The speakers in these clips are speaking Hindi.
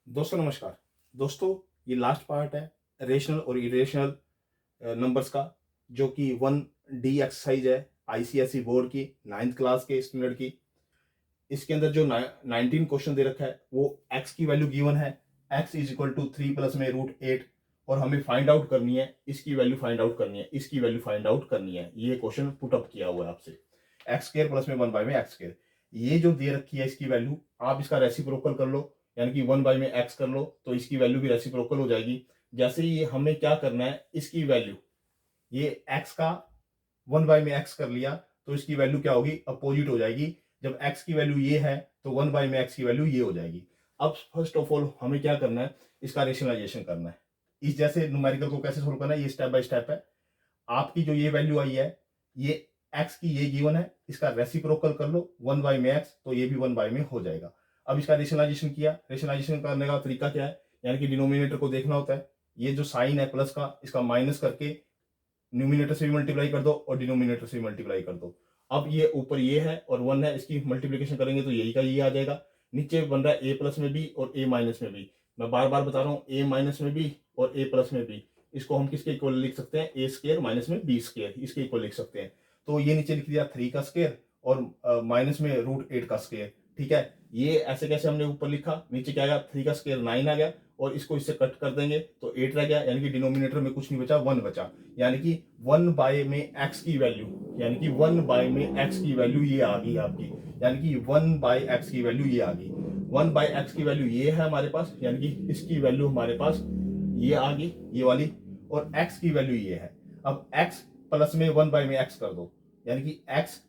दोस्तों नमस्कार। दोस्तों, ये लास्ट पार्ट है रेशनल और इरेशनल नंबर्स का, जो कि 1D एक्सरसाइज है आईसीएसई बोर्ड की 9th क्लास के स्टैंडर्ड की। इसके अंदर जो 19 क्वेश्चन दे रखा है वो x की वैल्यू गिवन है, x is equal to 3 plus में √8, और हमें फाइंड आउट करनी है इसकी वैल्यू, फाइंड आउट करनी है इसकी वैल्यू, फाइंड आउट करनी है। ये क्वेश्चन पुट अप किया हुआ है आपसे। एक्स स्क्र प्लस में 1 बाई में एक्स स्क्र, ये जो दे रखी है इसकी वैल्यू, आप इसका रेसिप्रोकल कर लो, यानी कि 1 बाई में एक्स कर लो तो इसकी वैल्यू भी रेसिप्रोकल हो जाएगी। जैसे ही हमें क्या करना है, इसकी वैल्यू, ये एक्स का 1 बाई में एक्स कर लिया तो इसकी वैल्यू क्या होगी, अपोजिट हो जाएगी। जब एक्स की वैल्यू ये है तो 1 बाई में एक्स की वैल्यू ये हो जाएगी। अब फर्स्ट ऑफ ऑल हमें क्या करना है, इसका रेशनलाइजेशन करना है। इस जैसे न्यूमेरिकल को कैसे सोल्व करना है, ये स्टेप बाय स्टेप है। आपकी जो ये वैल्यू आई है, ये एक्स की ये गिवन है, इसका रेसिप्रोकल कर लो 1 बाई में एक्स, तो ये भी 1 बाई में हो जाएगा। अब इसका रेशनलाइजेशन किया, रेशनलाइजेशन करने का तरीका क्या है, यानी कि डिनोमिनेटर को देखना होता है। ये जो साइन है प्लस का, इसका माइनस करके न्यूमिनेटर से भी मल्टीप्लाई कर दो और डिनोमिनेटर से भी मल्टीप्लाई कर दो। अब ये ऊपर ये है और 1 है, इसकी मल्टीप्लिकेशन करेंगे तो यही का ये आ जाएगा। नीचे बन रहा है ए प्लस में भी और ए माइनस में भी। मैं बार बार बता रहा हूँ, ए माइनस में भी और ए प्लस में भी। इसको हम किसके इक्वल लिख सकते हैं, ए स्क्र माइनस में बी स्क्र, इसके इक्वल लिख सकते हैं। तो ये नीचे लिख दिया 3 का स्क्र और माइनस में √8 का स्क्र। ठीक है, ये ऐसे कैसे हमने ऊपर लिखा, नीचे क्या आया, 3 का स्क्र 9 आ गया, और इसको इससे कट कर देंगे तो 8 रह गया, यानी कि डिनोमिनेटर में कुछ नहीं बचा, 1 बचा। यानी कि 1 बाय में एक्स की वैल्यू, यानी कि 1 बाय में एक्स की वैल्यू ये आ गई आपकी, यानी कि 1 बाय एक्स की वैल्यू ये आ गई। 1 बाय एक्स की वैल्यू ये है हमारे पास, यानी कि इसकी वैल्यू हमारे पास ये आ गई, ये वाली, और एक्स की वैल्यू ये है। अब एक्स प्लस में 1 बाय में एक्स कर दो, यानी कि एक्स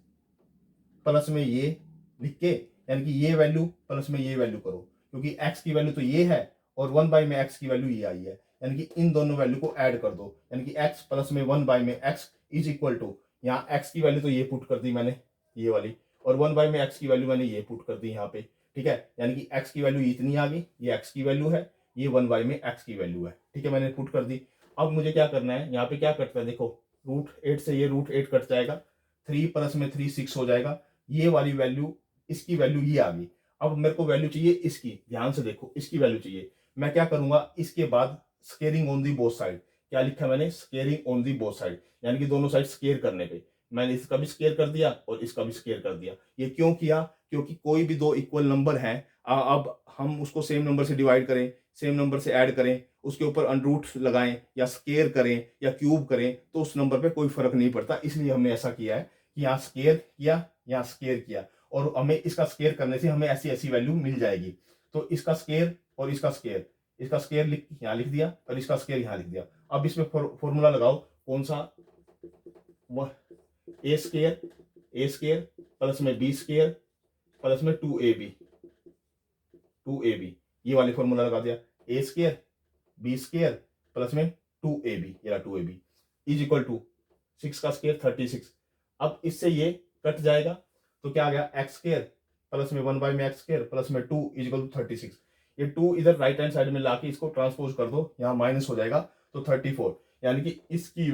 प्लस में ये लिख के, यानी कि ये वैल्यू प्लस में ये वैल्यू करो, क्योंकि x की वैल्यू तो ये है और 1 बाई में x की वैल्यू ये आई है, यानी कि इन दोनों वैल्यू को ऐड कर दो, यानी कि x प्लस में 1 बाई में x इज इक्वल टू, यहाँ x की वैल्यू तो ये पुट कर दी मैंने, ये वाली, और 1 बाई में x की वैल्यू मैंने ये पुट कर दी यहाँ पे। ठीक है, यानी कि x की वैल्यू इतनी आ गई, ये x की वैल्यू है, ये 1 बाई में x की वैल्यू है। ठीक है, मैंने पुट कर दी। अब मुझे क्या करना है, यहाँ पे क्या कटता है, देखो √8 से ये √8 कट जाएगा, 3 प्लस में 3 6 हो जाएगा, ये वाली वैल्यू, इसकी वैल्यू ये आ गई। अब मेरे को वैल्यू चाहिए इसकी, ध्यान से देखो, इसकी वैल्यू चाहिए। मैं क्या करूंगा, इसके बाद squaring on the both side, क्या लिखा है मैंने, squaring on the both side, यानी कि दोनों साइड स्केयर करने पे मैंने इसका भी स्केयर कर दिया और इसका भी स्केयर कर दिया। ये क्यों किया, क्योंकि कोई भी दो इक्वल नंबर हैं, अब हम उसको सेम नंबर से डिवाइड करें, सेम नंबर से ऐड करें, उसके ऊपर अंडरूट लगाएं या स्केयर करें या क्यूब करें, तो उस नंबर पे कोई फर्क नहीं पड़ता। इसलिए हमने ऐसा किया है कि यहाँ स्केयर किया, यहाँ स्केयर किया, और हमें इसका स्केयर करने से हमें ऐसी ऐसी वैल्यू मिल जाएगी। तो इसका स्केयर और इसका स्केयर, इसका स्केयर लिख यहाँ लिख दिया और इसका स्केयर यहाँ लिख दिया। अब इसमें फॉर्मूला लगाओ, कौन सा, ए स्केयर प्लस में बी स्केयर प्लस में 2ab, ये वाले फॉर्मूला लगा दिया। ए स्केयर बी स्केयर प्लस में 2ab, या 2ab इज इक्वल टू 6 का स्केयर 36। अब इससे ये कट जाएगा तो क्या आ गया, एक्स स्केयर प्लस में 1 बाई में एक्स स्केयर प्लस में 2 इज इक्वल टू 36। ये 2 इधर राइट हैंड साइड में लाके इसको ट्रांसपोज कर दो, यहाँ माइनस हो जाएगा तो 34, यानी कि इसकी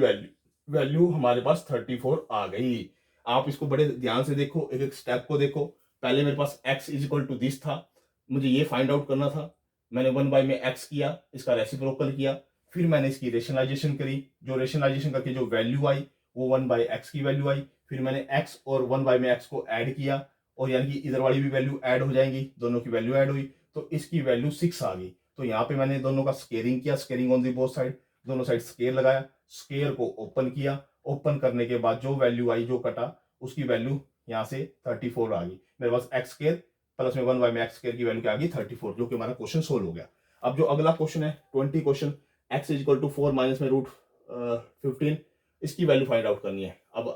वैल्यू हमारे पास 34 आ गई। आप इसको बड़े ध्यान से देखो, एक एक स्टेप को देखो। पहले मेरे पास x is equal to this था, मुझे ये फाइंड आउट करना था, मैंने 1 बाई में x किया, इसका रेसिप्रोकल किया, फिर मैंने इसकी रेशनलाइजेशन करी, जो रेशनलाइजेशन करके जो वैल्यू आई वो 1 बाई एक्स की वैल्यू आई, फिर मैंने x और 1 बाई में x को ऐड किया, और यानी कि इधर वाली भी वैल्यू ऐड हो जाएंगी, दोनों की वैल्यू ऐड हुई तो इसकी वैल्यू 6 आ गई। तो यहाँ पे मैंने दोनों का स्केयरिंग किया, squaring on the both side, दोनों साइड स्केयर लगाया, स्केयर को ओपन किया, ओपन करने के बाद जो वैल्यू आई, जो कटा, उसकी वैल्यू यहाँ से 34 आ गई। मेरे पास एक्स स्केयर प्लस में 1 बाई में एक्स स्केयर की वैल्यू क्या आ गई, 34, जो कि हमारा क्वेश्चन सोल्व हो गया। अब जो अगला क्वेश्चन है 20 question, x is equal to 4 minus में √15, इसकी वैल्यू फाइंड आउट करनी है। अब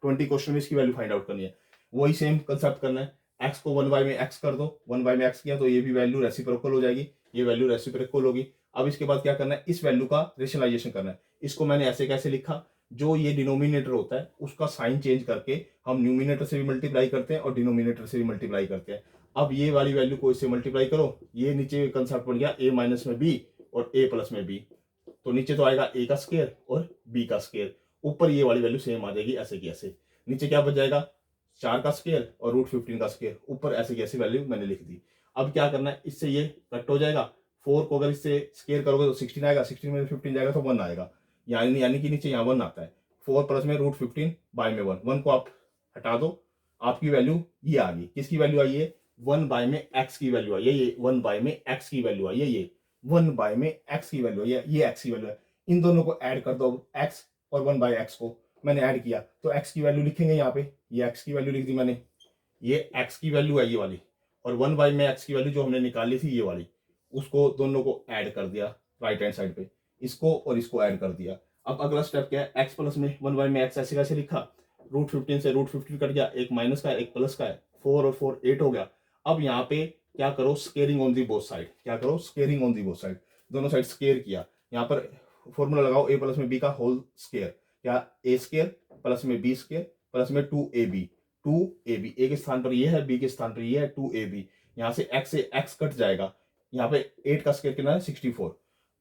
20 क्वेश्चन में इसकी वैल्यू फाइंड आउट करनी है, वही सेम कंसेप्ट करना है। एक्स को 1 बाई में एक्स कर दो, 1 बाई में एक्स किया तो ये भी वैल्यू रेसिप्रोकल हो जाएगी, ये वैल्यू रेसिप्रोकल होगी। अब इसके बाद क्या करना है, इस वैल्यू का रेशनलाइजेशन करना है। इसको मैंने ऐसे कैसे लिखा, जो ये डिनोमिनेटर होता है उसका साइन चेंज करके हम न्यूमिनेटर से भी मल्टीप्लाई करते हैं और डिनोमिनेटर से भी मल्टीप्लाई करते हैं। अब ये वाली वैल्यू को इससे मल्टीप्लाई करो, ये नीचे कंसेप्ट बन गया a माइनस में b और a प्लस में b, तो नीचे तो आएगा a का स्केयर और b का स्केयर, ऊपर ये वाली वैल्यू सेम आ जाएगी ऐसे की ऐसे। नीचे क्या बच जाएगा, 4 का स्केयर और √15 का स्केयर, ऊपर ऐसे की ऐसी वैल्यू मैंने लिख दी। अब क्या करना है, इससे ये कट हो जाएगा 4 को अगर इससे स्केयर करोगे तो 16 आएगा, 16 में 15 जाएगा तो 1 आएगा, यानी कि नीचे यहाँ 1 आता है। 4 प्लस में रूट 15 बाय में 1 को आप हटा दो, आपकी वैल्यू ये आ गई। किसकी वैल्यू आई है? 1 बाय में x की वैल्यू आई है, ये 1 बाय में x की वैल्यू आई है, ये 1 बाय में x की वैल्यू आई है, ये x की वैल्यू है। इन दोनों को ऐड कर दो, x और 1 बाय x को मैंने ऐड किया तो x की वैल्यू लिखेंगे यहाँ पे, ये x की वैल्यू लिख दी मैंने, ये x की वैल्यू है ये वाली, और 1 बाय में x की वैल्यू जो हमने निकाली थी ये वाली, उसको दोनों को ऐड कर दिया राइट हैंड साइड पे, इसको और इसको ऐड कर दिया। अब अगला स्टेप क्या है? x प्लस में 1 बाय में x ऐसे कैसे लिखा? रूट 15 से रूट 15 कट गया, एक माइनस का है एक प्लस का है, 4 और 4 8 हो गया। अब यहाँ पे क्या करो? Squaring on the both side. क्या करो? Squaring on the both side, दोनों साइड स्केयर किया। यहाँ पर फॉर्मूला लगाओ a प्लस में b का होल स्केयर, क्या a स्केयर प्लस में b स्केयर प्लस में 2ab, 2ab a के स्थान पर ये है, b के स्थान पर ये है 2ab, यहाँ से x कट जाएगा, यहाँ पे 8 का स्केयर कितना है? 64।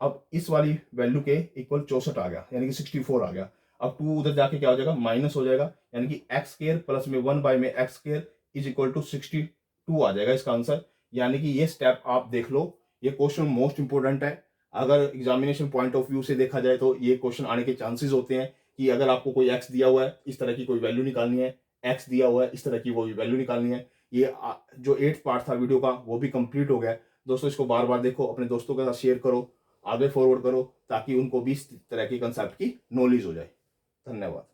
अब इस वाली वैल्यू के इक्वल 64 आ गया, यानी कि 64 आ गया। अब 2 उधर जाके क्या हो जाएगा? माइनस हो जाएगा, यानी कि x स्केयर प्लस में 1 बाय में x square is equal to 62 आ जाएगा इसका आंसर। यानी कि ये स्टेप आप देख लो, ये क्वेश्चन मोस्ट इंपोर्टेंट है। अगर एग्जामिनेशन पॉइंट ऑफ व्यू से देखा जाए तो ये क्वेश्चन आने के चांसेस होते हैं कि अगर आपको कोई x दिया हुआ है, इस तरह की कोई वैल्यू निकालनी है, x दिया हुआ है, इस तरह की कोई वैल्यू निकालनी है। ये जो 8th पार्ट था वीडियो का वो भी कंप्लीट हो गया है। दोस्तों इसको बार बार देखो, अपने दोस्तों के साथ शेयर करो, आगे फॉरवर्ड करो, ताकि उनको भी इस तरह के कंसेप्ट की नॉलेज हो जाए। धन्यवाद।